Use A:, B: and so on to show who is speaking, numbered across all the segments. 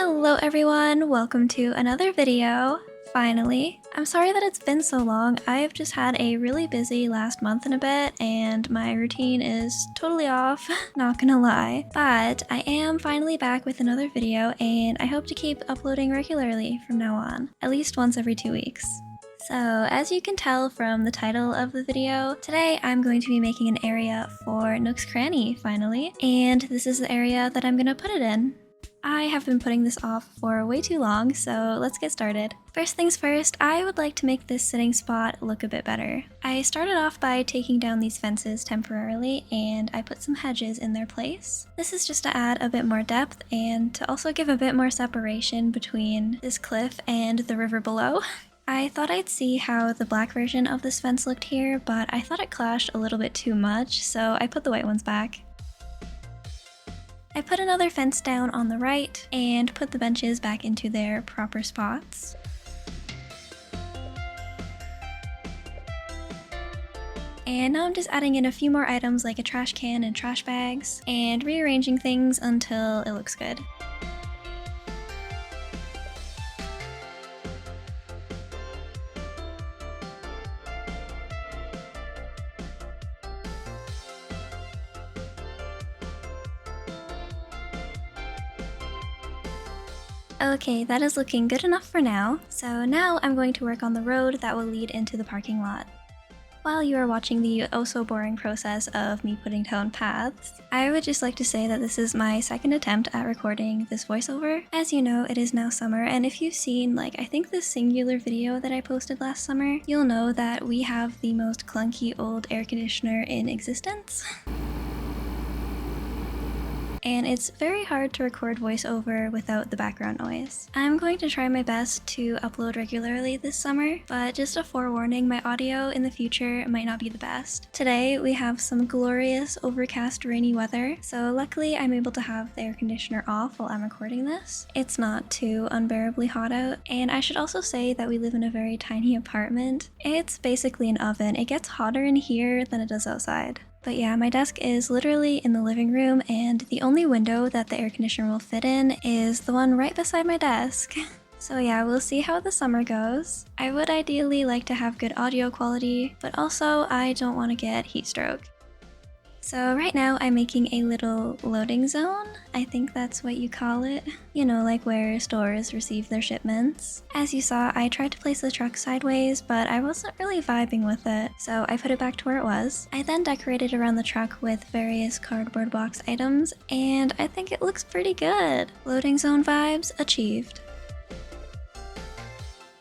A: Hello everyone, welcome to another video. Finally. I'm sorry that it's been so long. I've just had a really busy last month and a bit and my routine is totally off, not gonna lie. But I am finally back with another video and I hope to keep uploading regularly from now on, at least once every 2 weeks. So, as you can tell from the title of the video, today I'm going to be making an area for Nook's Cranny, finally, and this is the area that I'm gonna put it in. I have been putting this off for way too long, so let's get started. First things first, I would like to make this sitting spot look a bit better. I started off by taking down these fences temporarily, and I put some hedges in their place. This is just to add a bit more depth and to also give a bit more separation between this cliff and the river below. I thought I'd see how the black version of this fence looked here, but I thought it clashed a little bit too much, so I put the white ones back. I put another fence down on the right and put the benches back into their proper spots. And now I'm just adding in a few more items like a trash can and trash bags and rearranging things until it looks good. Okay, that is looking good enough for now. So now I'm going to work on the road that will lead into the parking lot. While you are watching the oh-so-boring process of me putting down paths, I would just like to say that this is my second attempt at recording this voiceover. As you know, it is now summer, and if you've seen, I think the singular video that I posted last summer, you'll know that we have the most clunky old air conditioner in existence. And it's very hard to record voiceover without the background noise. I'm going to try my best to upload regularly this summer, but just a forewarning, my audio in the future might not be the best. Today we have some glorious overcast rainy weather, so luckily I'm able to have the air conditioner off while I'm recording this. It's not too unbearably hot out, and I should also say that we live in a very tiny apartment. It's basically an oven. It gets hotter in here than it does outside. But yeah, my desk is literally in the living room, and the only window that the air conditioner will fit in is the one right beside my desk. So yeah, we'll see how the summer goes. I would ideally like to have good audio quality, but also I don't want to get heat stroke. So right now I'm making a little loading zone. I think that's what you call it. You know, like where stores receive their shipments. As you saw, I tried to place the truck sideways, but I wasn't really vibing with it, so I put it back to where it was. I then decorated around the truck with various cardboard box items, and I think it looks pretty good. Loading zone vibes achieved.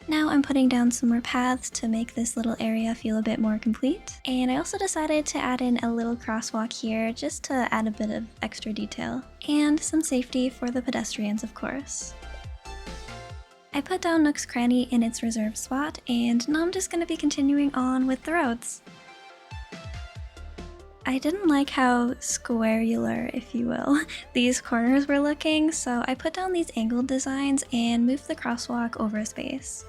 A: Now I'm putting down some more paths to make this little area feel a bit more complete. And I also decided to add in a little crosswalk here just to add a bit of extra detail. And some safety for the pedestrians, of course. I put down Nook's Cranny in its reserved spot, and now I'm just going to be continuing on with the roads. I didn't like how squarular, if you will, these corners were looking, so I put down these angled designs and moved the crosswalk over a space.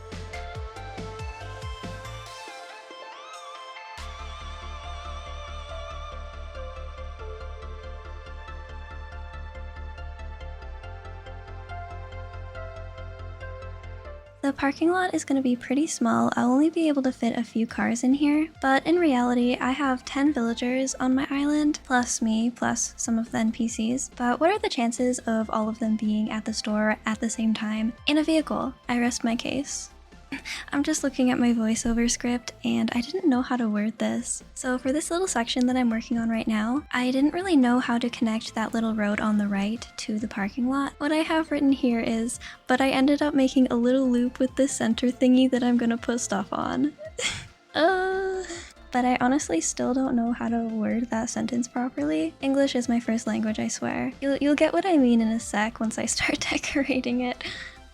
A: The parking lot is going to be pretty small. I'll only be able to fit a few cars in here, but in reality, I have 10 villagers on my island, plus me, plus some of the NPCs. But what are the chances of all of them being at the store at the same time in a vehicle? I rest my case. I'm just looking at my voiceover script and I didn't know how to word this. So for this little section that I'm working on right now, I didn't really know how to connect that little road on the right to the parking lot. What I have written here is, but I ended up making a little loop with this center thingy that I'm gonna put stuff on. But I honestly still don't know how to word that sentence properly. English is my first language, I swear. You'll get what I mean in a sec once I start decorating it.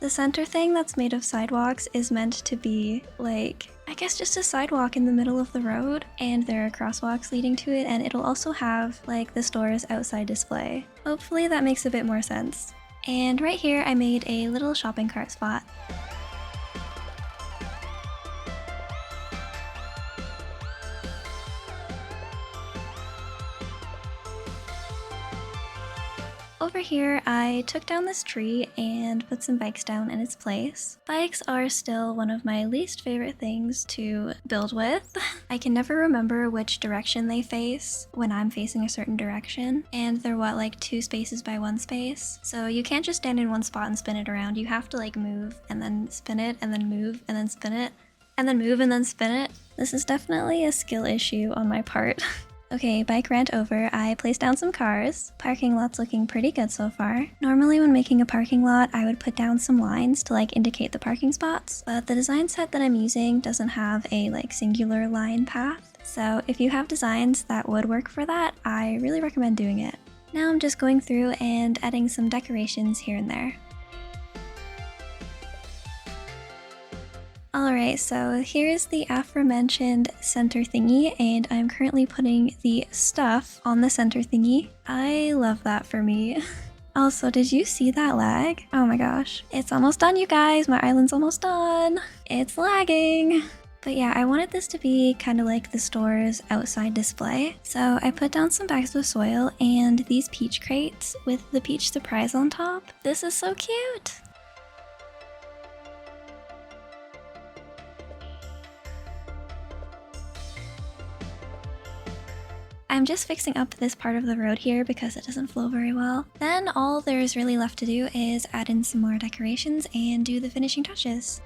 A: The center thing that's made of sidewalks is meant to be, I guess just a sidewalk in the middle of the road, and there are crosswalks leading to it, and it'll also have, the store's outside display. Hopefully that makes a bit more sense. And right here I made a little shopping cart spot. over here, I took down this tree and put some bikes down in its place. Bikes are still one of my least favorite things to build with. I can never remember which direction they face when I'm facing a certain direction, and they're like 2 spaces by 1 space. So you can't just stand in one spot and spin it around. You have to like move and then spin it and then move and then spin it and then move and then spin it. This is definitely a skill issue on my part. Okay, bike rant over. I placed down some cars. Parking lot's looking pretty good so far. Normally when making a parking lot, I would put down some lines to like indicate the parking spots, but the design set that I'm using doesn't have a like singular line path. So if you have designs that would work for that, I really recommend doing it. Now I'm just going through and adding some decorations here and there. Alright, so here's the aforementioned center thingy, and I'm currently putting the stuff on the center thingy. I love that for me. Also, did you see that lag? Oh my gosh. It's almost done, you guys. My island's almost done. It's lagging. But yeah, I wanted this to be kind of like the store's outside display. So I put down some bags of soil and these peach crates with the peach surprise on top. This is so cute. I'm just fixing up this part of the road here because it doesn't flow very well. Then all there's really left to do is add in some more decorations and do the finishing touches.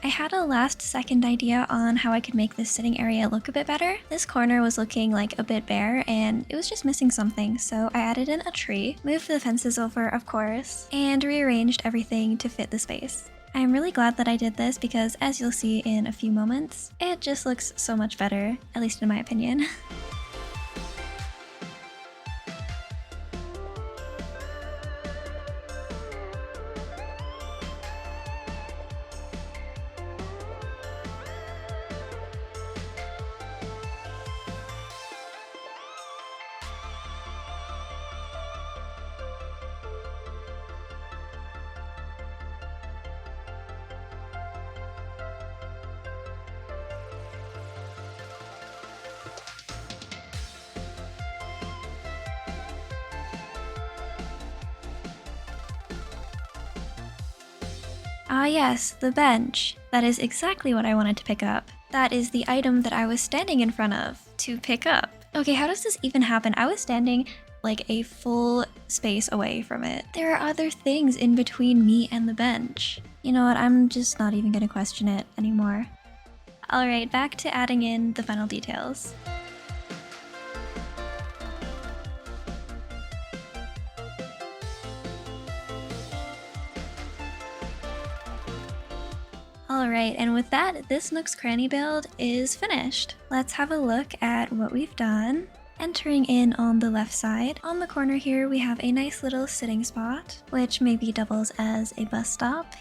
A: I had a last-second idea on how I could make this sitting area look a bit better. This corner was looking like a bit bare and it was just missing something, so I added in a tree, moved the fences over of course, and rearranged everything to fit the space. I'm really glad that I did this because, as you'll see in a few moments, it just looks so much better, at least in my opinion. Ah yes, the bench. That is exactly what I wanted to pick up. That is the item that I was standing in front of to pick up. Okay, how does this even happen? I was standing like a full space away from it. There are other things in between me and the bench. You know what, I'm just not even gonna question it anymore. Alright, back to adding in the final details. Alright, and with that, this Nook's Cranny build is finished. Let's have a look at what we've done. Entering in on the left side, on the corner here we have a nice little sitting spot, which maybe doubles as a bus stop.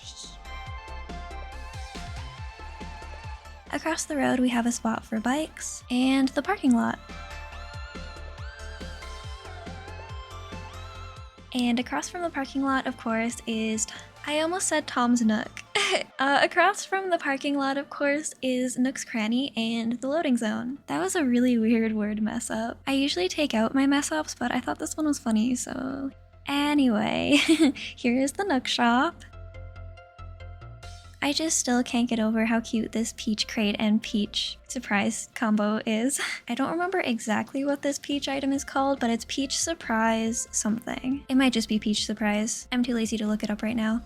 A: Across the road we have a spot for bikes, and the parking lot. And across from the parking lot, of course, is... I almost said Tom's Nook. Across from the parking lot, of course, is Nook's Cranny and the loading zone. That was a really weird word mess up. I usually take out my mess ups, but I thought this one was funny, so... Anyway, here is the Nook shop. I just still can't get over how cute this peach crate and peach surprise combo is. I don't remember exactly what this peach item is called, but it's peach surprise something. It might just be peach surprise. I'm too lazy to look it up right now.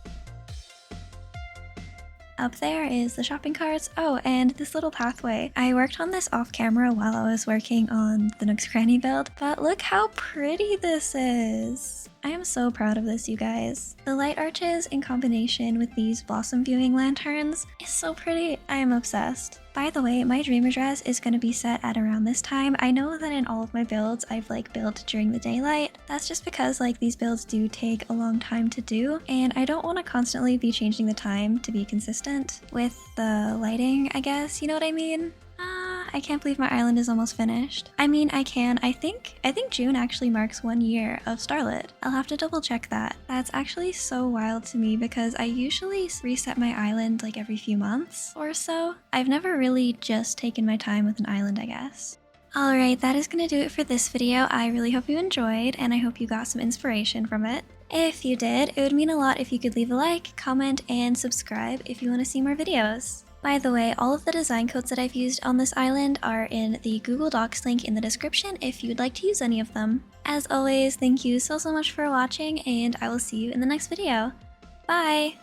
A: Up there is the shopping carts. Oh, and this little pathway. I worked on this off camera while I was working on the Nook's Cranny build, but look how pretty this is. I am so proud of this, you guys. The light arches in combination with these blossom viewing lanterns is so pretty. I am obsessed. By the way, my dream address is going to be set at around this time. I know that in all of my builds, I've built during the daylight. That's just because these builds do take a long time to do, and I don't want to constantly be changing the time to be consistent with the lighting, I guess, you know what I mean? I can't believe my island is almost finished. I mean, I think June actually marks 1 year of Starlit. I'll have to double check that. That's actually so wild to me because I usually reset my island every few months or so. I've never really just taken my time with an island, I guess. Alright, that is gonna do it for this video. I really hope you enjoyed, and I hope you got some inspiration from it. If you did, it would mean a lot if you could leave a like, comment, and subscribe if you want to see more videos. By the way, all of the design codes that I've used on this island are in the Google Docs link in the description if you'd like to use any of them. As always, thank you so much for watching, and I will see you in the next video. Bye!